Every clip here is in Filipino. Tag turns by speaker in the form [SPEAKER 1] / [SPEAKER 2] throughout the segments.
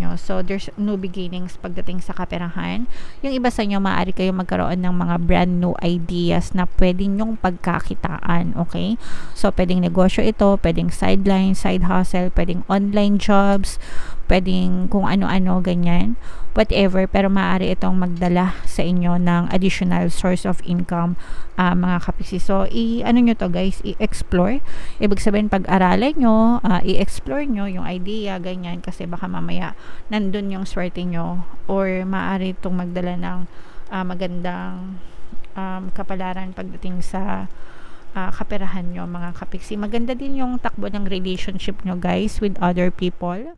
[SPEAKER 1] inyo. So, there's new beginnings pagdating sa kaperahan. Yung iba sa inyo, maaari kayo magkaroon ng mga brand new ideas na pwede nyong pagkakitaan, okay? So, pwedeng negosyo ito, pwedeng sideline, side hustle, pwedeng online jobs, pwedeng kung ano-ano, ganyan. Whatever, pero maaari itong magdala sa inyo ng additional source of income, mga kapiksi. So, ano nyo to guys, i-explore. Ibig sabihin, pag-aralan nyo, i-explore nyo yung idea, ganyan, kasi baka mamaya nandun yung swerte nyo, or maaari itong magdala ng magandang kapalaran pagdating sa kaperahan nyo, mga kapiksi. Maganda din yung takbo ng relationship nyo guys with other people.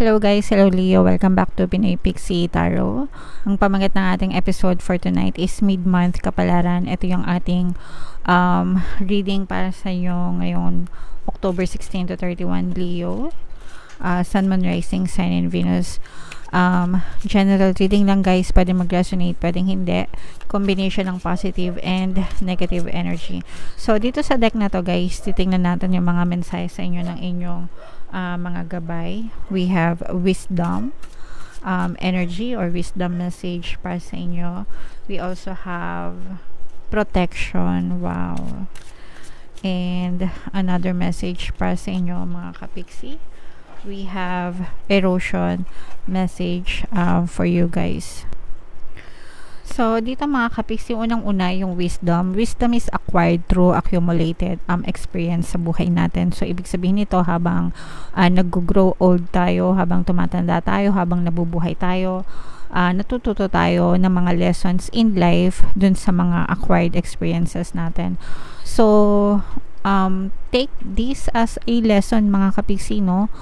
[SPEAKER 1] Hello guys, hello Leo, welcome back to Pinoy Pixie Tarot. Ang pamagat ng ating episode for tonight is mid-month kapalaran. Ito yung ating reading para sa iyo ngayon, October 16 to 31, Leo. Sun, Moon, Rising, Sign, and Venus. General reading lang guys, pwede mag-resonate, pwedeng hindi. Combination ng positive and negative energy. So, dito sa deck na to guys, titingnan natin yung mga mensahe sa inyo ng inyong mga gabay. We have wisdom energy or wisdom message para sa inyo. We also have protection, wow, and another message para sa inyo mga kapiksi. We have erosion message for you guys. So, dito mga kapiksi, unang-una yung wisdom. Wisdom is acquired through accumulated experience sa buhay natin. So, ibig sabihin nito habang nag-grow old tayo, habang tumatanda tayo, habang nabubuhay tayo, natututo tayo ng mga lessons in life dun sa mga acquired experiences natin. So, take this as a lesson mga kapiksi, no?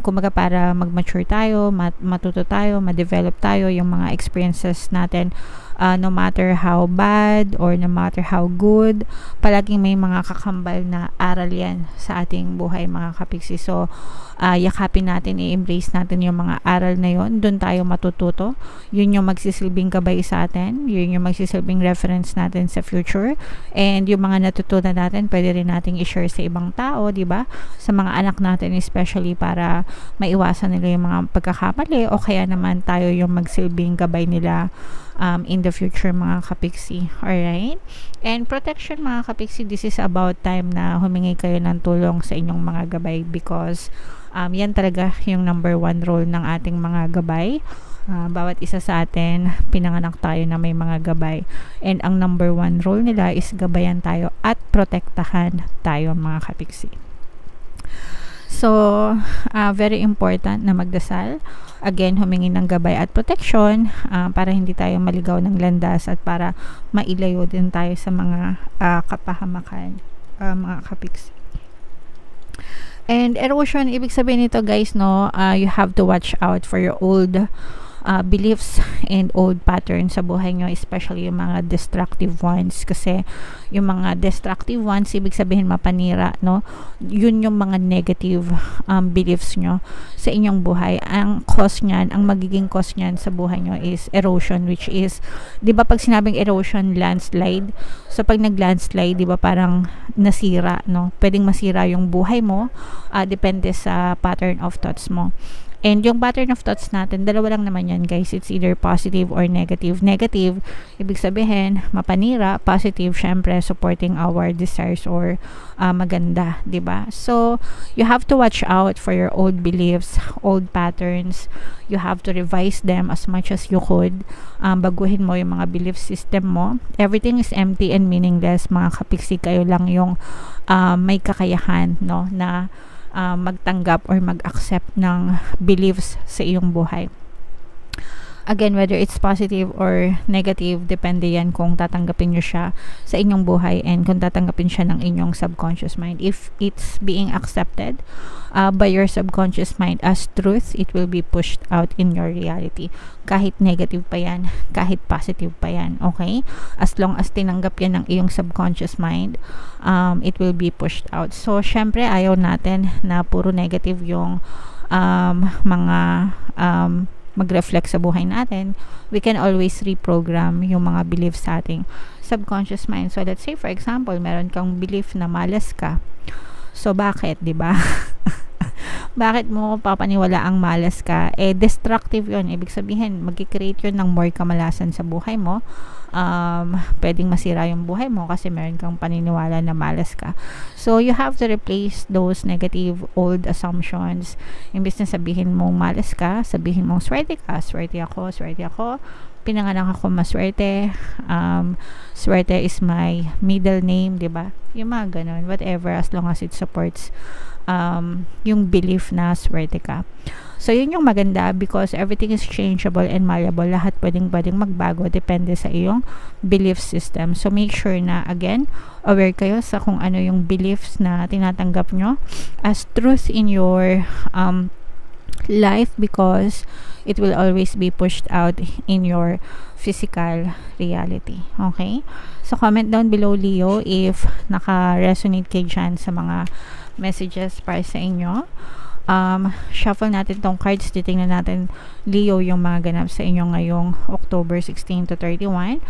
[SPEAKER 1] Kumaga para mag-mature tayo, matuto tayo, ma-develop tayo yung mga experiences natin, no matter how bad or no matter how good, palaging may mga kakambal na aral yan sa ating buhay mga kapiksi. So, yakapin natin, i-embrace natin yung mga aral na yun, dun tayo matututo. Yun yung magsisilbing gabay sa atin, yun yung magsisilbing reference natin sa future, and yung mga natutunan natin, pwede rin nating i-share sa ibang tao, di ba? Sa mga anak natin especially, para maiwasan nila yung mga pagkakamali, o kaya naman tayo yung magsilbing gabay nila in the future mga kapiksi. Alright? And protection mga kapiksi, this is about time na humingi kayo ng tulong sa inyong mga gabay, because yan talaga yung number one role ng ating mga gabay. Bawat isa sa atin, pinanganak tayo na may mga gabay, and ang number one role nila is gabayan tayo at protektahan tayo mga kapiksi. So, very important na magdasal. Again, humingi ng gabay at protection para hindi tayo maligaw ng landas at para mailayo din tayo sa mga kapahamakan, mga kapiksi. And erosion, ibig sabihin nito guys, no, you have to watch out for your old beliefs and old patterns sa buhay nyo, especially yung mga destructive ones, kasi yung mga destructive ones, ibig sabihin mapanira, no? Yun yung mga negative beliefs nyo sa inyong buhay. Ang cause nyan, ang magiging cause nyan sa buhay nyo is erosion, which is, di ba pag sinabing erosion, landslide, so pag nag-landslide, di ba parang nasira, no? Pwedeng masira yung buhay mo, depende sa pattern of thoughts mo. And yung pattern of thoughts natin, dalawa lang naman yan guys. It's either positive or negative. Negative, ibig sabihin, mapanira. Positive, syempre, supporting our desires or maganda, diba? So, you have to watch out for your old beliefs, old patterns. You have to revise them as much as you could. Baguhin mo yung mga belief system mo. Everything is empty and meaningless. Mga kapiksi, kayo lang yung may kakayahan, no, na magtanggap or mag-accept ng beliefs sa iyong buhay. Again, whether it's positive or negative, depende yan kung tatanggapin nyo siya sa inyong buhay and kung tatanggapin siya ng inyong subconscious mind. If it's being accepted by your subconscious mind as truth, it will be pushed out in your reality. Kahit negative pa yan, kahit positive pa yan, okay? As long as tinanggap yan ng iyong subconscious mind, it will be pushed out. So, syempre, ayaw natin na puro negative yung mga mag-reflect sa buhay natin. We can always reprogram yung mga beliefs sa subconscious mind. So let's say for example, meron kang belief na malas ka. So bakit, 'di ba? Bakit mo papaniwala ang malas ka? Destructive 'yon. Ibig sabihin, magki-create 'yon ng more kamalasan sa buhay mo. Pwedeng masira yung buhay mo kasi meron kang paniniwala na malas ka. So you have to replace those negative old assumptions. Imbes na sabihin mong malas ka, sabihin mong swerte ka. Swerte ako. Pinanganak ako maswerte. Swerte is my middle name, 'di ba? Yung mga ganun, whatever, as long as it supports yung belief na swerte ka. So yun yung maganda because everything is changeable and malleable. Lahat pwedeng magbago depende sa iyong belief system. So make sure na, again, aware kayo sa kung ano yung beliefs na tinatanggap nyo as truth in your life, because it will always be pushed out in your physical reality. Okay? So comment down below, Leo, if naka-resonate kayo dyan sa mga messages para sa inyo. Shuffle natin tong cards. Titingnan natin, Leo, yung mga ganap sa inyo ngayong October 16 to 31.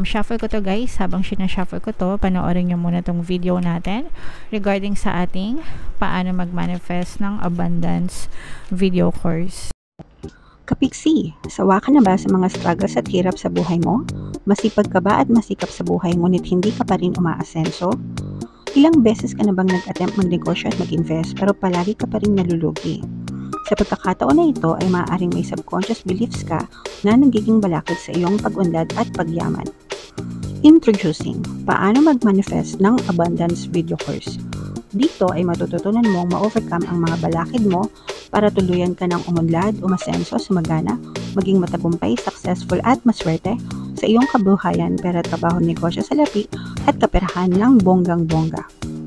[SPEAKER 1] Shuffle ko to, guys. Habang sinashuffle ko to, panoorin nyo muna tong video natin regarding sa ating paano mag-manifest ng abundance video course.
[SPEAKER 2] Kapiksi, sawa ka na ba sa mga struggles at hirap sa buhay mo? Masipag ka ba at masikap sa buhay ngunit hindi ka pa rin umaasenso? Ilang beses ka na bang nag-attempt magnegosyo at mag-invest pero palagi ka pa rin nalulugi? Sa pagkakataon na ito ay maaaring may subconscious beliefs ka na nagiging balakid sa iyong pag-unlad at pagyaman. Introducing, paano mag-manifest ng abundance video course. Dito ay matututunan mong ma-overcome ang mga balakid mo para tuluyan ka ng umunlad, umasenso, sumagana, maging matagumpay, successful at maswerte sa iyong kabuhayan, pera, trabaho, negosyo, salapi at kaperahan ng bonggang-bongga.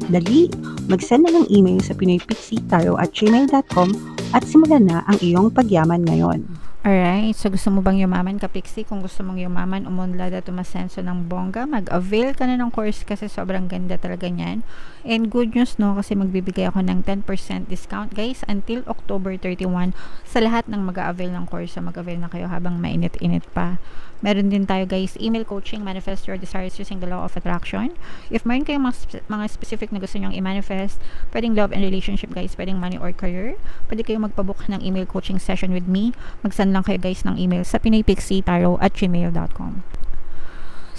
[SPEAKER 2] Dali, mag-send na ng email sa pinoypixitaro@gmail.com at simulan na ang iyong pagyaman ngayon.
[SPEAKER 1] Alright, so gusto mo bang yumaman, Kapiksi? Kung gusto mong yumaman, umunlad at umasenso ng bongga, mag-avail ka na ng course kasi sobrang ganda talaga niyan. And good news, no, kasi magbibigay ako ng 10% discount, guys, until October 31 sa lahat ng mag-avail ng course. So mag-avail na kayo habang mainit-init pa. Meron din tayo, guys, email coaching, manifest your desires using the law of attraction. If meron kayong mga specific na gusto nyong i-manifest, pwedeng love and relationship, guys, pwedeng money or career, pwede kayong magpabook ng email coaching session with me. Mag-send lang kayo, guys, ng email sa pinoypixitaro@gmail.com.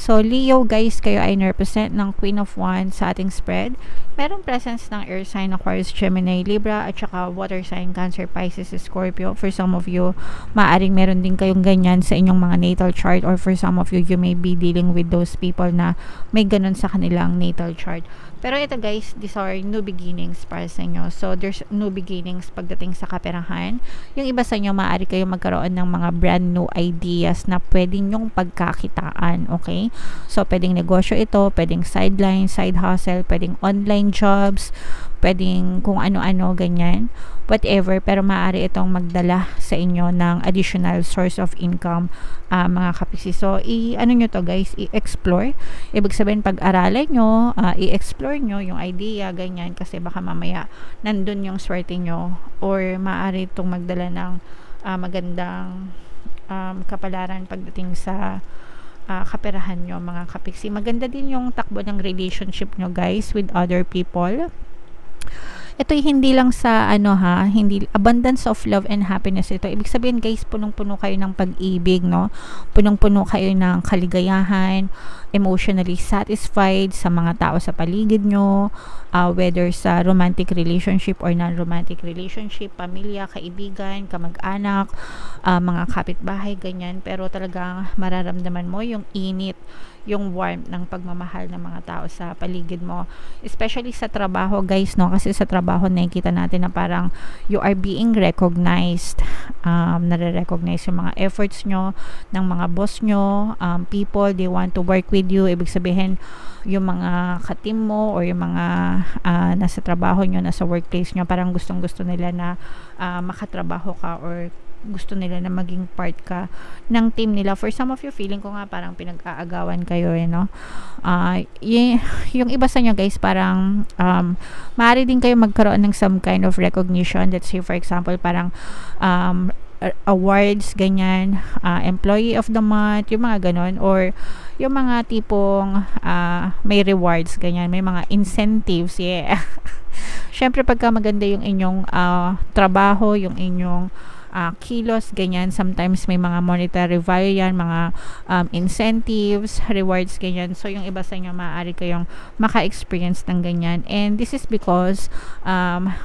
[SPEAKER 1] So, Leo, guys, kayo ay na-represent ng Queen of Wands sa ating spread. Merong presence ng air sign, Aquarius, Gemini, Libra, at saka water sign, Cancer, Pisces, Scorpio. For some of you, maaring meron din kayong ganyan sa inyong mga natal chart, or for some of you, you may be dealing with those people na may ganun sa kanilang natal chart. Pero ito, guys, these are new beginnings para sa inyo. So, there's new beginnings pagdating sa kaperahan. Yung iba sa inyo, maaari kayo magkaroon ng mga brand new ideas na pwedeng yung pagkakitaan, okay? So, pwedeng negosyo ito, pwedeng sideline, side hustle, pwedeng online jobs, pwedeng kung ano-ano, ganyan. Whatever, pero maaari itong magdala sa inyo ng additional source of income, mga Kapiksi. So, ano nyo to, guys, i-explore. Ibig sabihin, pag-aralan nyo, i-explore nyo yung idea, ganyan, kasi baka mamaya nandun yung swerte nyo, or maaari itong magdala ng magandang kapalaran pagdating sa kaperahan nyo, mga Kapiksi. Maganda din yung takbo ng relationship nyo, guys, with other people. Ito hindi lang sa hindi abundance of love and happiness ito. Ibig sabihin, guys, punong-puno kayo ng pag-ibig, no? Punong-puno kayo ng kaligayahan, emotionally satisfied sa mga tao sa paligid nyo, whether sa romantic relationship or non-romantic relationship, pamilya, kaibigan, kamag-anak, mga kapitbahay, ganyan. Pero talagang mararamdaman mo yung init, yung warmth ng pagmamahal ng mga tao sa paligid mo, especially sa trabaho, guys, no? Kasi sa trabaho nakikita natin na parang you are being recognized, nare-recognize yung mga efforts nyo ng mga boss nyo, people, they want to work with you. Ibig sabihin, yung mga ka-team mo or yung mga nasa trabaho nyo, nasa workplace nyo, parang gustong-gusto nila na makatrabaho ka, or gusto nila na maging part ka ng team nila. For some of you, feeling ko nga parang pinag-aagawan kayo, no? Yung iba sa inyo, guys, parang maaari din kayo magkaroon ng some kind of recognition. Let's say, for example, parang awards, ganyan, employee of the month, yung mga ganon, or yung mga tipong may rewards, ganyan, may mga incentives, yeah. Syempre pagka maganda yung inyong trabaho, yung inyong kilos, ganyan, sometimes may mga monetary value yan, mga incentives, rewards, ganyan. So yung iba sa inyo maaari kayong maka-experience ng ganyan, and this is because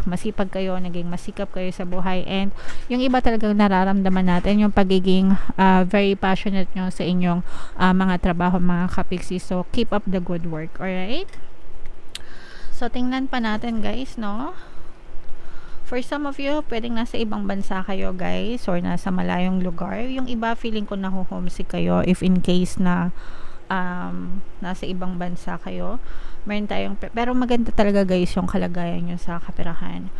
[SPEAKER 1] masipag kayo, naging masikap kayo sa buhay, and yung iba talagang nararamdaman natin yung pagiging very passionate nyo sa inyong mga trabaho, mga kapiksi. So keep up the good work, alright? So tingnan pa natin, guys, no? For some of you, pwedeng nasa ibang bansa kayo, guys, or nasa malayong lugar. Yung iba, feeling ko naho-homesick kayo if in case na nasa ibang bansa kayo. Meron tayong, pero maganda talaga, guys, yung kalagayan nyo sa kaperahan,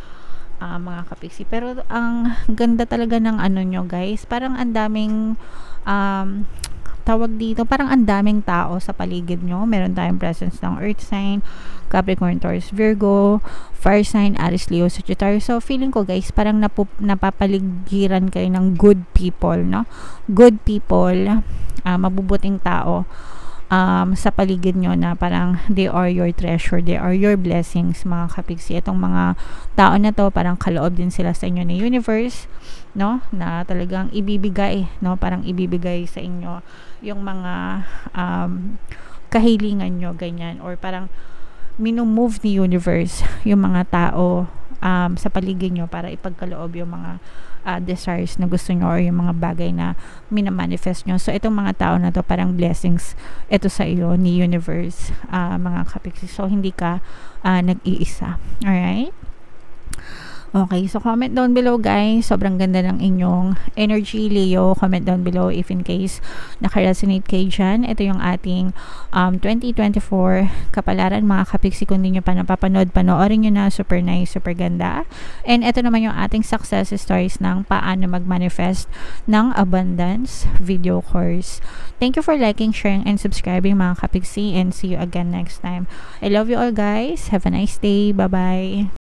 [SPEAKER 1] mga kapiksi. Pero ang ganda talaga ng ano nyo, guys, parang ang daming tawag dito, parang ang daming tao sa paligid nyo. Meron tayong presence ng Earth sign, Capricorn, Taurus, Virgo, Fire sign, Aries, Leo, Sagittarius. So feeling ko, guys, parang napapaligiran kayo ng good people, no? Good people, mabubuting tao sa paligid nyo, na parang they are your treasure, they are your blessings, mga kapiksi. Itong mga tao na to, parang kaloob din sila sa inyo ni universe, no? Na talagang ibibigay, no? Parang ibibigay sa inyo yung mga kahilingan nyo, ganyan, or parang minumove ni universe yung mga tao sa paligid nyo para ipagkaloob yung mga desires na gusto nyo, or yung mga bagay na minamanifest nyo. So itong mga tao na to, parang blessings ito sa iyo ni universe, mga kapiksi. So hindi ka nag-iisa, alright? Okay, so comment down below, guys. Sobrang ganda ng inyong energy, Leo. Comment down below if in case naka-resonate kayo dyan. Ito yung ating 2024 kapalaran, mga kapiksi. Kung hindi nyo pa napapanood, panoorin nyo na. Super nice, super ganda. And ito naman yung ating success stories ng paano mag-manifest ng abundance video course. Thank you for liking, sharing, and subscribing, mga kapiksi. And see you again next time. I love you all, guys. Have a nice day. Bye-bye.